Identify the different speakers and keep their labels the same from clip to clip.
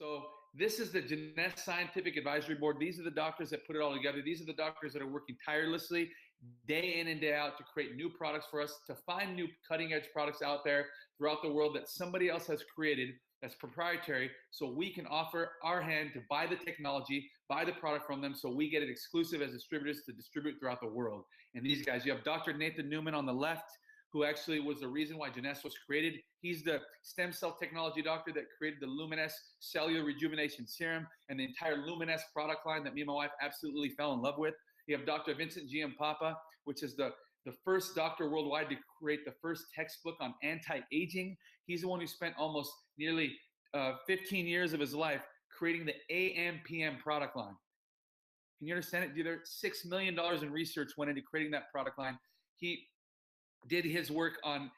Speaker 1: So this is the Jeunesse Scientific Advisory Board. These are the doctors that put it all together. These are the doctors that are working tirelessly day in and day out to create new products for us, to find new cutting edge products out there throughout the world that somebody else has created that's proprietary, so we can offer our hand to buy the technology, buy the product from them, so we get it exclusive as distributors to distribute throughout the world. And these guys, you have Dr. Nathan Newman on the left, who actually was the reason why Jeunesse was created. He's the stem cell technology doctor that created the Luminesce Cellular Rejuvenation Serum and the entire Luminesce product line that me and my wife absolutely fell in love with. You have Dr. Vincent Giampapa, which is the first doctor worldwide to create the first textbook on anti-aging. He's the one who spent almost nearly 15 years of his life creating the AM/PM product line. Can you understand it? Dude, $6 million in research went into creating that product line. He did his work on,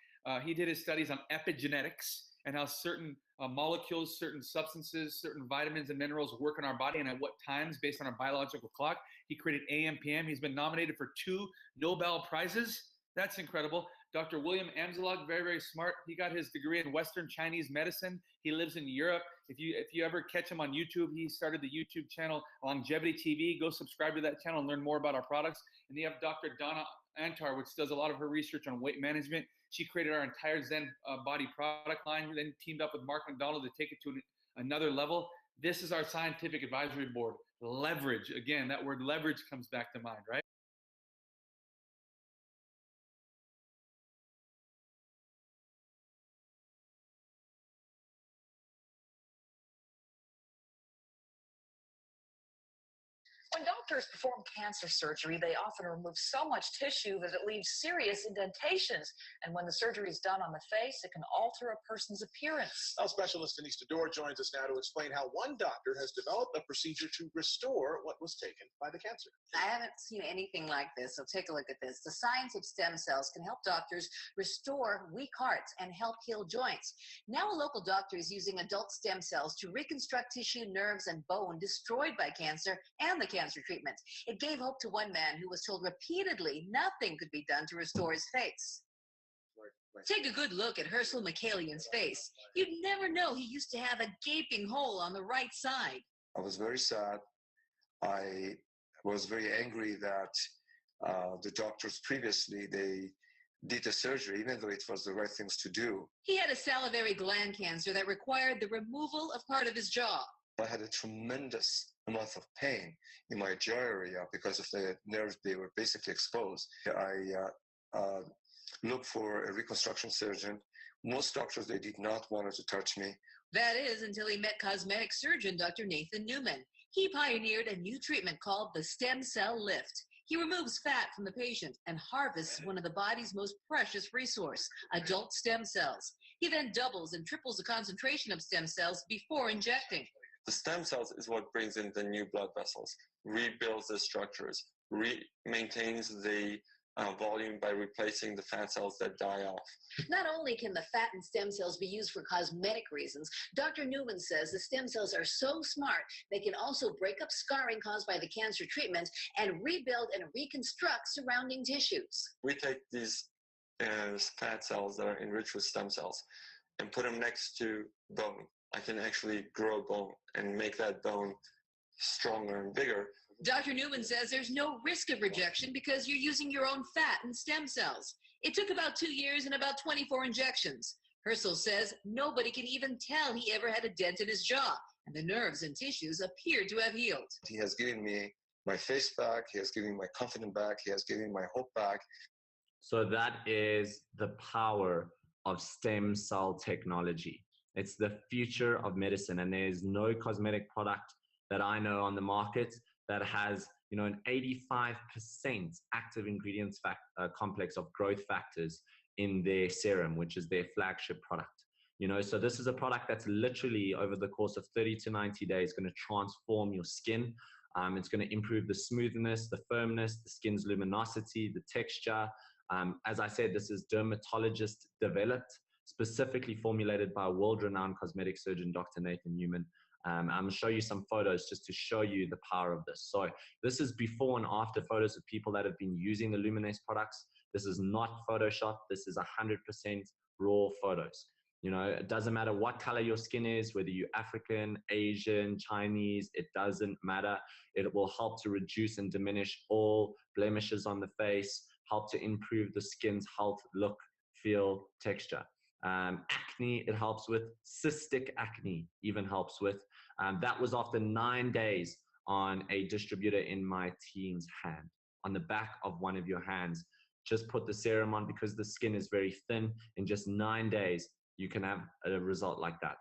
Speaker 1: he did his studies on epigenetics and how certain molecules, certain substances, certain vitamins and minerals work in our body and at what times based on our biological clock. He created AM/PM. He's been nominated for 2 Nobel Prizes. That's incredible. Dr. William Amzalag, very, very smart. He got his degree in Western Chinese medicine. He lives in Europe. If you ever catch him on YouTube, he started the YouTube channel Longevity TV. Go subscribe to that channel and learn more about our products. And you have Dr. Donna Antar, which does a lot of her research on weight management. She created our entire Zen Body product line, then teamed up with Mark McDonald to take it to another level. This is our scientific advisory board. Leverage. Again, that word leverage comes back to mind, right?
Speaker 2: When doctors perform cancer surgery, they often remove so much tissue that it leaves serious indentations. And when the surgery is done on the face, it can alter a person's appearance.
Speaker 3: Health specialist Denise DeDoor joins us now to explain how one doctor has developed a procedure to restore what was taken by the cancer.
Speaker 4: I haven't seen anything like this, so take a look at this. The science of stem cells can help doctors restore weak hearts and help heal joints. Now a local doctor is using adult stem cells to reconstruct tissue, nerves, and bone destroyed by cancer and the cancer treatment. It gave hope to one man who was told repeatedly nothing could be done to restore his face. Take a good look at Herschel Michaelian's face. You'd never know he used to have a gaping hole on the right side.
Speaker 5: I was very sad. I was very angry that the doctors previously, they did the surgery, even though it was the right things to do.
Speaker 4: He had a salivary gland cancer that required the removal of part of his jaw.
Speaker 5: I had a tremendous amount of pain in my jaw area because of the nerves. They were basically exposed. I looked for a reconstruction surgeon. Most doctors, they did not want to touch me.
Speaker 4: That is until he met cosmetic surgeon Dr. Nathan Newman. He pioneered a new treatment called the stem cell lift. He removes fat from the patient and harvests one of the body's most precious resource, adult stem cells. He then doubles and triples the concentration of stem cells before injecting.
Speaker 6: The stem cells is what brings in the new blood vessels, rebuilds the structures, maintains the volume by replacing the fat cells that die off.
Speaker 4: Not only can the fat and stem cells be used for cosmetic reasons, Dr. Newman says the stem cells are so smart they can also break up scarring caused by the cancer treatment and rebuild and reconstruct surrounding tissues.
Speaker 6: We take these fat cells that are enriched with stem cells and put them next to bone. I can actually grow bone and make that bone stronger and bigger.
Speaker 4: Dr. Newman says there's no risk of rejection because you're using your own fat and stem cells. It took about 2 years and about 24 injections. Herschel says nobody can even tell he ever had a dent in his jaw, and the nerves and tissues appear to have healed.
Speaker 5: He has given me my face back. He has given me my confidence back. He has given me my hope back.
Speaker 7: So that is the power of stem cell technology. It's the future of medicine, and there's no cosmetic product that I know on the market that has, an 85% active ingredients complex of growth factors in their serum, which is their flagship product. So this is a product that's literally over the course of 30 to 90 days going to transform your skin. It's going to improve the smoothness, the firmness, the skin's luminosity, the texture. As I said, this is dermatologist developed, specifically formulated by a world-renowned cosmetic surgeon, Dr. Nathan Newman. I'm going to show you some photos just to show you the power of this. So this is before and after photos of people that have been using the Luminesce products. This is not Photoshop. This is 100% raw photos. You know, it doesn't matter what color your skin is, whether you're African, Asian, Chinese, it doesn't matter. It will help to reduce and diminish all blemishes on the face, help to improve the skin's health, look, feel, texture. Acne, it helps with. Cystic acne even helps with. That was after 9 days on a distributor in my team's hand, on the back of one of your hands. Just put the serum on because the skin is very thin. In just 9 days, you can have a result like that.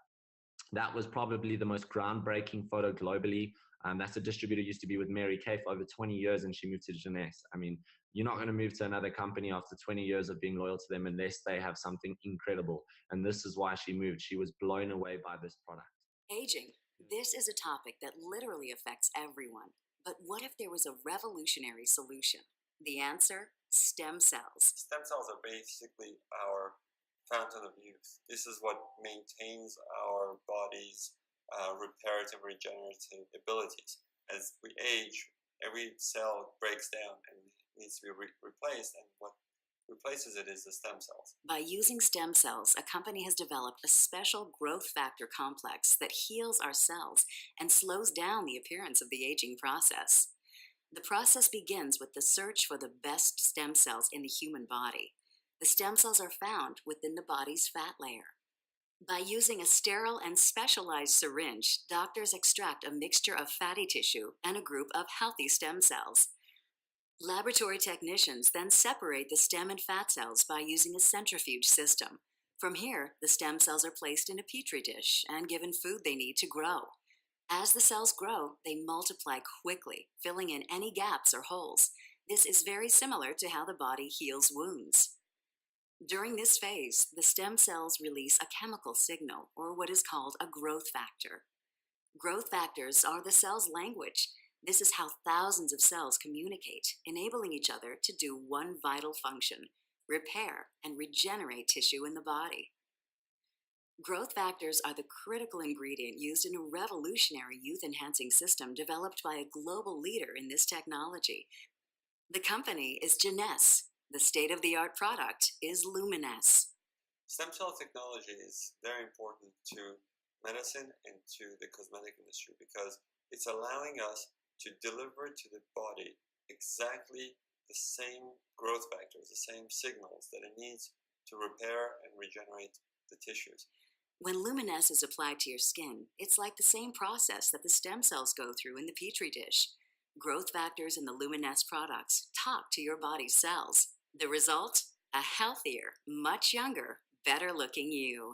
Speaker 7: That was probably the most groundbreaking photo globally. That's a distributor used to be with Mary Kay for over 20 years, and she moved to Jeunesse. I mean, you're not going to move to another company after 20 years of being loyal to them unless they have something incredible. And this is why she moved. She was blown away by this product.
Speaker 8: Aging. This is a topic that literally affects everyone. But what if there was a revolutionary solution? The answer? Stem cells.
Speaker 6: Stem cells are basically our fountain of youth. This is what maintains our body's reparative, regenerative abilities. As we age, every cell breaks down and needs to be replaced, and what replaces it is the stem cells.
Speaker 8: By using stem cells, a company has developed a special growth factor complex that heals our cells and slows down the appearance of the aging process. The process begins with the search for the best stem cells in the human body. The stem cells are found within the body's fat layer. By using a sterile and specialized syringe, doctors extract a mixture of fatty tissue and a group of healthy stem cells. Laboratory technicians then separate the stem and fat cells by using a centrifuge system. From here, the stem cells are placed in a petri dish and given food they need to grow. As the cells grow, they multiply quickly, filling in any gaps or holes. This is very similar to how the body heals wounds. During this phase, the stem cells release a chemical signal, or what is called a growth factor. Growth factors are the cell's language. This is how thousands of cells communicate, enabling each other to do one vital function: repair and regenerate tissue in the body. Growth factors are the critical ingredient used in a revolutionary youth-enhancing system developed by a global leader in this technology. The company is Jeunesse. The state-of-the-art product is Luminesce.
Speaker 6: Stem cell technology is very important to medicine and to the cosmetic industry because it's allowing us to deliver to the body exactly the same growth factors, the same signals that it needs to repair and regenerate the tissues.
Speaker 8: When Luminesce is applied to your skin, it's like the same process that the stem cells go through in the petri dish. Growth factors in the Luminesce products talk to your body's cells. The result? A healthier, much younger, better-looking you.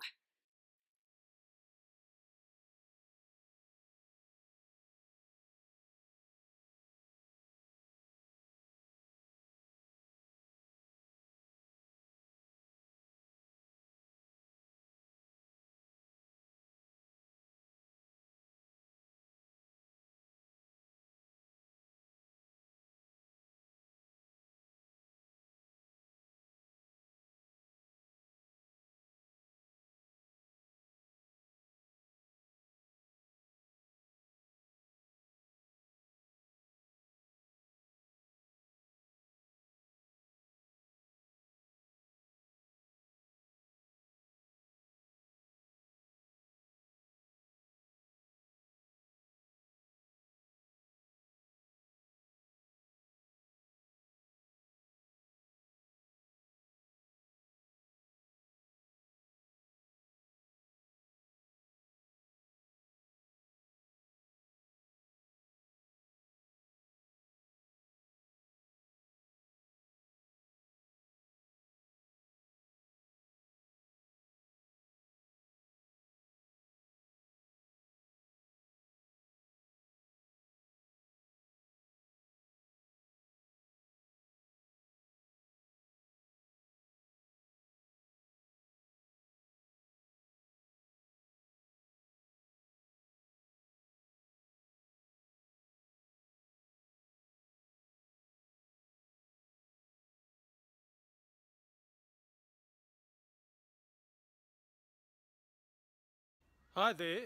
Speaker 9: Hi there.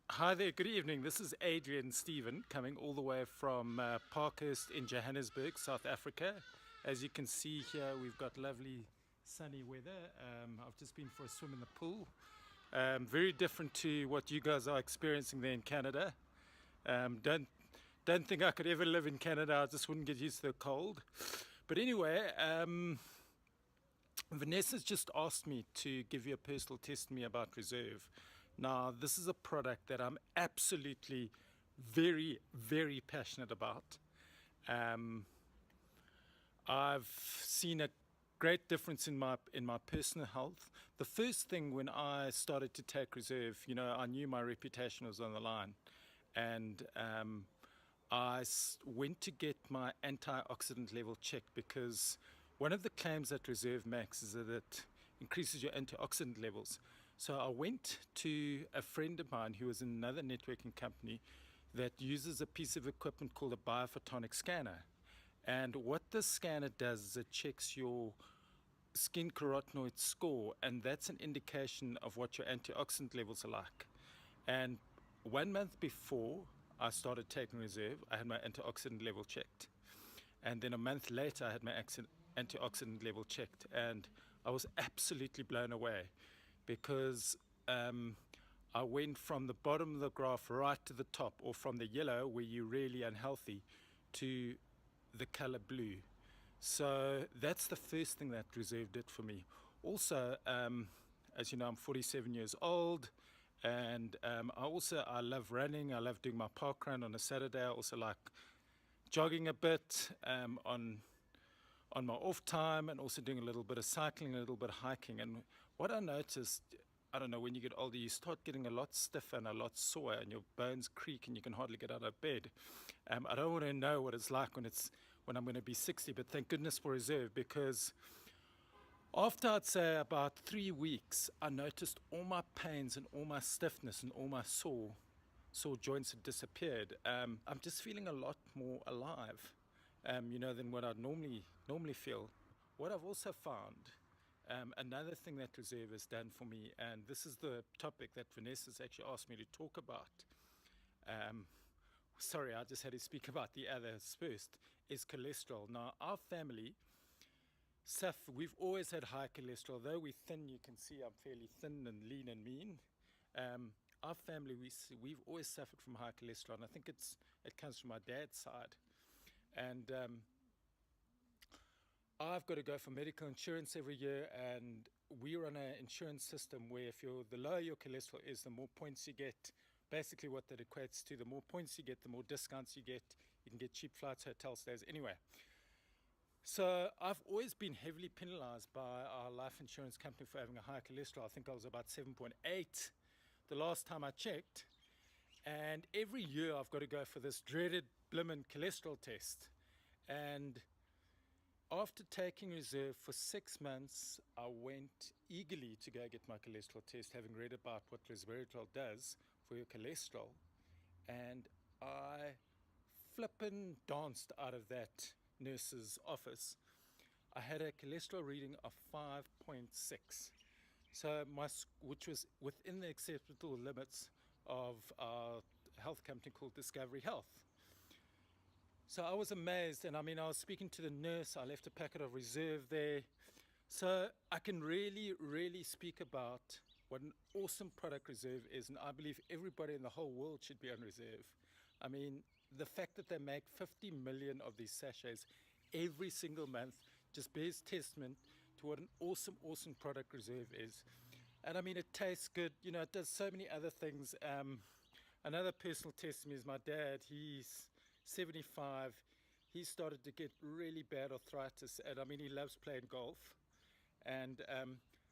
Speaker 9: Hi there. Good evening. This is Adrian Stephen coming all the way from Parkhurst in Johannesburg, South Africa. As you can see here, we've got lovely sunny weather. I've just been for a swim in the pool. Very different to what you guys are experiencing there in Canada. Don't think I could ever live in Canada. I just wouldn't get used to the cold. But anyway, Vanessa's just asked me to give you a personal testimony about Reserve. Now, this is a product that I'm absolutely very, very passionate about. I've seen a great difference in my personal health. The first thing when I started to take Reserve, you know, I knew my reputation was on the line, and I went to get my antioxidant level checked, because one of the claims that Reserve makes is that it increases your antioxidant levels. So I went to a friend of mine who was in another networking company that uses a piece of equipment called a biophotonic scanner. And what this scanner does is it checks your skin carotenoid score, and that's an indication of what your antioxidant levels are like. And 1 month before I started taking Reserve, I had my antioxidant level checked. And then a month later, I had my antioxidant level checked. And I was absolutely blown away, because I went from the bottom of the graph right to the top, or from the yellow, where you're really unhealthy, to the color blue. So that's the first thing that Reserve did for me. Also, as you know, I'm 47 years old, and I love running. I love doing my park run on a Saturday. I also like jogging a bit on my off time, and also doing a little bit of cycling, a little bit of hiking. And what I noticed, I don't know, when you get older, you start getting a lot stiffer and a lot sore, and your bones creak and you can hardly get out of bed. I don't want to know what it's like when I'm going to be 60, but thank goodness for Reserve, because after, I'd say, about 3 weeks, I noticed all my pains and all my stiffness and all my sore joints had disappeared. I'm just feeling a lot more alive, you know, than what I'd normally feel. What I've also found, another thing that Reserve has done for me, and this is the topic that Vanessa's actually asked me to talk about. Sorry, I just had to speak about the others first, is cholesterol. Now, our family, we've always had high cholesterol. Though we're thin, you can see I'm fairly thin and lean and mean. Our family, we've always suffered from high cholesterol, and I think it comes from my dad's side. And I've got to go for medical insurance every year, and we run an insurance system where the lower your cholesterol is, the more points you get. Basically what that equates to, the more points you get, the more discounts you get. You can get cheap flights, hotel stays. Anyway, so I've always been heavily penalized by our life insurance company for having a high cholesterol. I think I was about 7.8 the last time I checked. And every year I've got to go for this dreaded blimmin' cholesterol test. And after taking Reserve for 6 months, I went eagerly to go get my cholesterol test, having read about what resveratrol does for your cholesterol. And I flippin' danced out of that nurse's office. I had a cholesterol reading of 5.6. So which was within the acceptable limits of our health company called Discovery Health. So I was amazed, and I mean, I was speaking to the nurse. I left a packet of Reserve there. So I can really, really speak about what an awesome product Reserve is, and I believe everybody in the whole world should be on Reserve. I mean, the fact that they make 50 million of these sachets every single month just bears testament to what an awesome, awesome product Reserve is. And I mean, it tastes good. You know, it does so many other things. Another personal testimony is my dad. He's 75. He started to get really bad arthritis, and I mean, he loves playing golf. And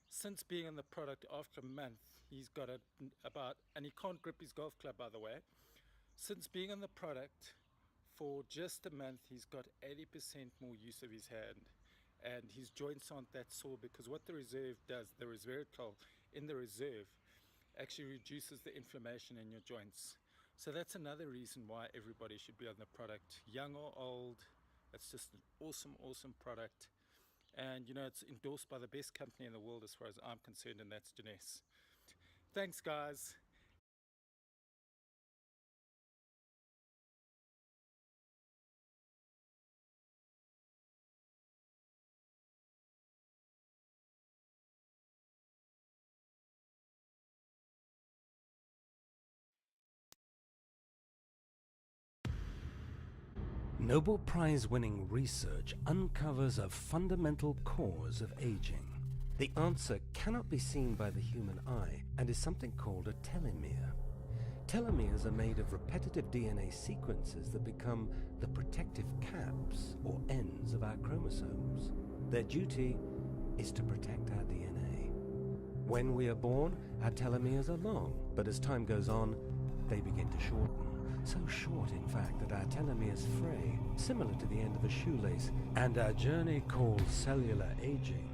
Speaker 9: since being on the product, after a month, he's got and he can't grip his golf club, by the way. Since being on the product for just a month, he's got 80% more use of his hand, and his joints aren't that sore, because what the Reserve does, the resveratrol in the Reserve actually reduces the inflammation in your joints. So that's another reason why everybody should be on the product, young or old. It's just an awesome, awesome product. And you know, it's endorsed by the best company in the world as far as I'm concerned, and that's Jeunesse. Thanks, guys.
Speaker 10: Nobel Prize-winning research uncovers a fundamental cause of aging. The answer cannot be seen by the human eye and is something called a telomere. Telomeres are made of repetitive DNA sequences that become the protective caps or ends of our chromosomes. Their duty is to protect our DNA. When we are born, our telomeres are long, but as time goes on, they begin to shorten. So short, in fact, that our telomeres fray, similar to the end of a shoelace, and our journey called cellular aging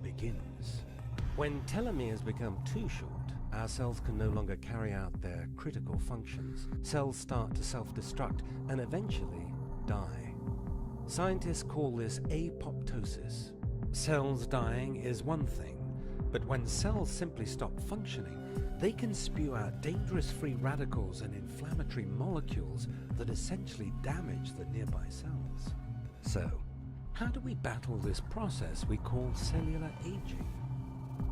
Speaker 10: begins. When telomeres become too short, our cells can no longer carry out their critical functions. Cells start to self-destruct and eventually die. Scientists call this apoptosis. Cells dying is one thing, but when cells simply stop functioning, they can spew out dangerous free radicals and inflammatory molecules that essentially damage the nearby cells. So, how do we battle this process we call cellular aging?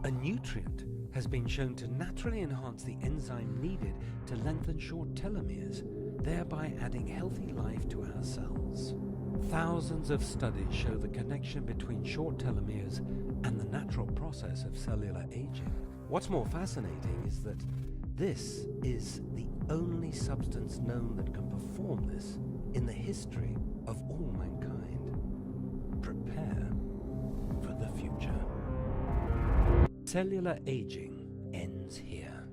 Speaker 10: A nutrient has been shown to naturally enhance the enzyme needed to lengthen short telomeres, thereby adding healthy life to our cells. Thousands of studies show the connection between short telomeres and the natural process of cellular aging. What's more fascinating is that this is the only substance known that can perform this in the history of all mankind. Prepare for the future. Cellular aging ends here.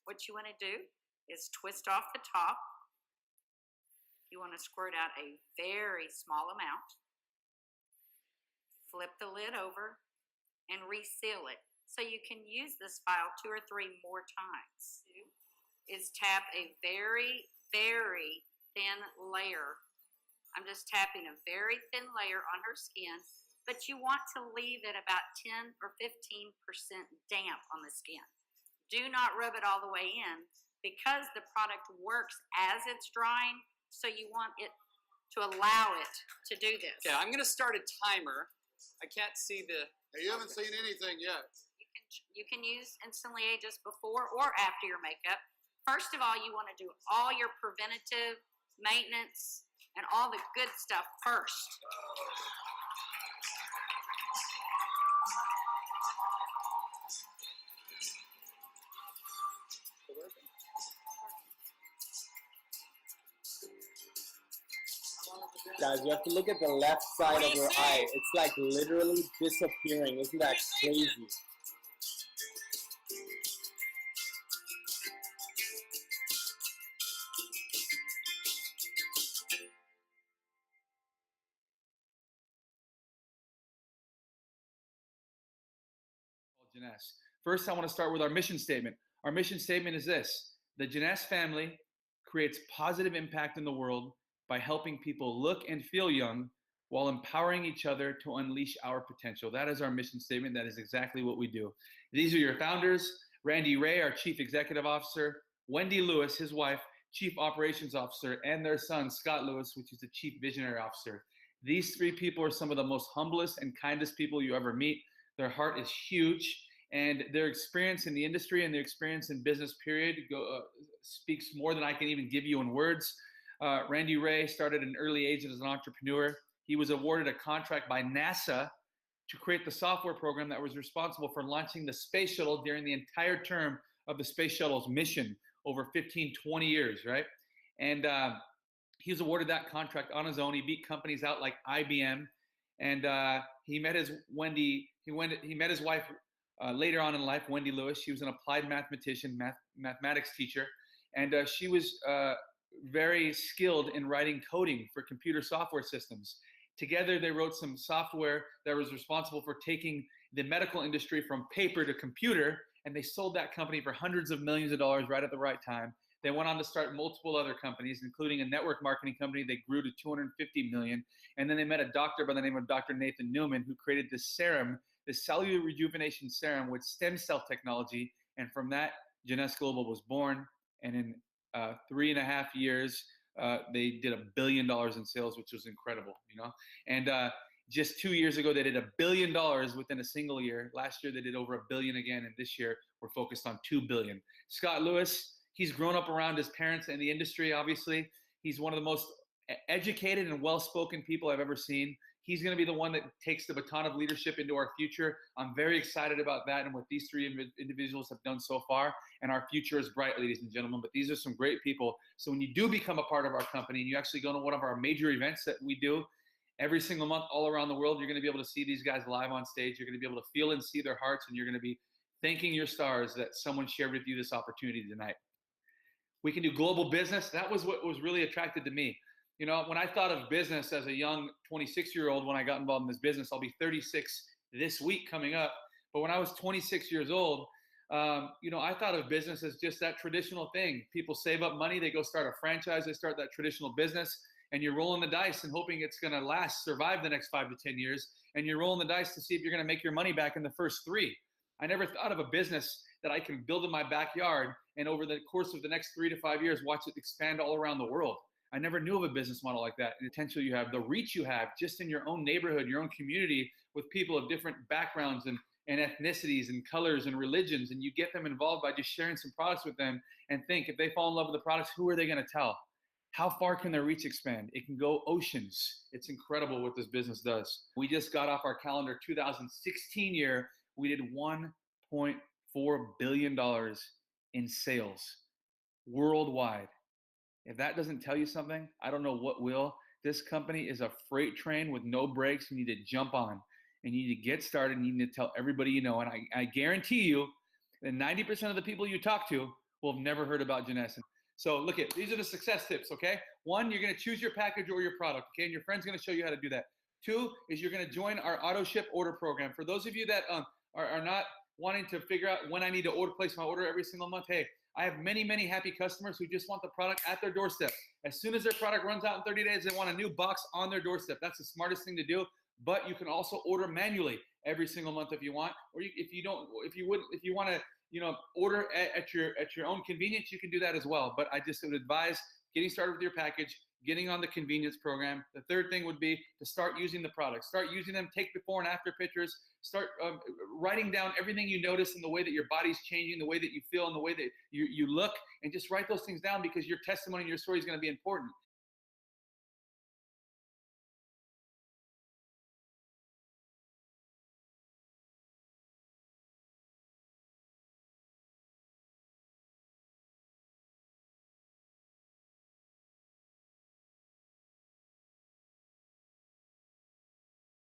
Speaker 8: What you want to do is twist off the top. You want to squirt out a very small amount. Flip the lid over and reseal it. So you can use this file 2 or 3 more times. Is tap a very, very thin layer. I'm just tapping a very thin layer on her skin, but you want to leave it about 10 or 15% damp on the skin. Do not rub it all the way in because the product works as it's drying, so you want it to allow it to do this.
Speaker 11: Okay, I'm gonna start a timer. I can't see the...
Speaker 12: Hey, you haven't seen anything yet.
Speaker 8: You can use Instantly Ageless before or after your makeup. First of all, you want to do all your preventative maintenance and all the good stuff first.
Speaker 13: Guys, you have to look at the left side of your eye. It's like literally disappearing. Isn't that crazy?
Speaker 1: Jeunesse. First, I want to start with our mission statement. Our mission statement is this: the Jeunesse family creates positive impact in the world by helping people look and feel young while empowering each other to unleash our potential. That is our mission statement. That is exactly what we do. These are your founders: Randy Ray, our Chief Executive Officer; Wendy Lewis, his wife, Chief Operations Officer; and their son, Scott Lewis, which is the Chief Visionary Officer. These three people are some of the most humblest and kindest people you ever meet. Their heart is huge, and their experience in the industry and their experience in business, period, speaks more than I can even give you in words. Randy Ray started at an early age as an entrepreneur. He was awarded a contract by NASA to create the software program that was responsible for launching the space shuttle during the entire term of the space shuttle's mission over 15, 20 years, right? And he was awarded that contract on his own. He beat companies out like IBM, and he met his wife later on in life, Wendy Lewis. She was an applied mathematician, mathematics teacher, and she was very skilled in writing coding for computer software systems. Together, they wrote some software that was responsible for taking the medical industry from paper to computer, and they sold that company for hundreds of millions of dollars right at the right time. They went on to start multiple other companies, including a network marketing company. They grew to 250 million. And then they met a doctor by the name of Dr. Nathan Newman, who created this serum, this cellular rejuvenation serum with stem cell technology. And from that, Jeunesse Global was born. And in 3.5 years, they did $1 billion in sales, which was incredible, you know? And just 2 years ago, they did $1 billion within a single year. Last year, they did over $1 billion again. And this year, we're focused on $2 billion. Scott Lewis, he's grown up around his parents and the industry, obviously. He's one of the most educated and well-spoken people I've ever seen. He's going to be the one that takes the baton of leadership into our future. I'm very excited about that and what these three individuals have done so far. And our future is bright, ladies and gentlemen. But these are some great people. So when you do become a part of our company and you actually go to one of our major events that we do every single month all around the world, you're going to be able to see these guys live on stage. You're going to be able to feel and see their hearts, and you're going to be thanking your stars that someone shared with you this opportunity tonight. We can do global business. That was what was really attracted to me. You know, when I thought of business as a young 26-year-old, when I got involved in this business, I'll be 36 this week coming up. But when I was 26 years old, you know, I thought of business as just that traditional thing. People save up money, they go start a franchise, they start that traditional business, and you're rolling the dice and hoping it's going to survive the next 5 to 10 years. And you're rolling the dice to see if you're going to make your money back in the first 3. I never thought of a business that I can build in my backyard and over the course of the next 3 to 5 years, watch it expand all around the world. I never knew of a business model like that. The potential you have, the reach you have just in your own neighborhood, your own community, with people of different backgrounds and ethnicities and colors and religions, and you get them involved by just sharing some products with them, and think, if they fall in love with the products, who are they going to tell? How far can their reach expand? It can go oceans. It's incredible what this business does. We just got off our calendar 2016 year. We did $1.4 billion in sales worldwide. If that doesn't tell you something, I don't know what will. This company is a freight train with no brakes. You need to jump on, and you need to get started, and you need to tell everybody you know. And I guarantee you that 90% of the people you talk to will have never heard about Jeunesse. So look at, these are the success tips, okay? 1, you're gonna choose your package or your product, okay? And your friend's gonna show you how to do that. 2 is you're gonna join our auto ship order program. For those of you that are not wanting to figure out when I need to place my order every single month, hey, I have many, many happy customers who just want the product at their doorstep. As soon as their product runs out in 30 days, they want a new box on their doorstep. That's the smartest thing to do. But you can also order manually every single month if you want, or if you want to, you know, order at your own convenience, you can do that as well. But I just would advise getting started with your package, getting on the convenience program. The third thing would be to start using the products. Start using them, take before and after pictures, start writing down everything you notice in the way that your body's changing, the way that you feel, and the way that you look, and just write those things down, because your testimony and your story is going to be important.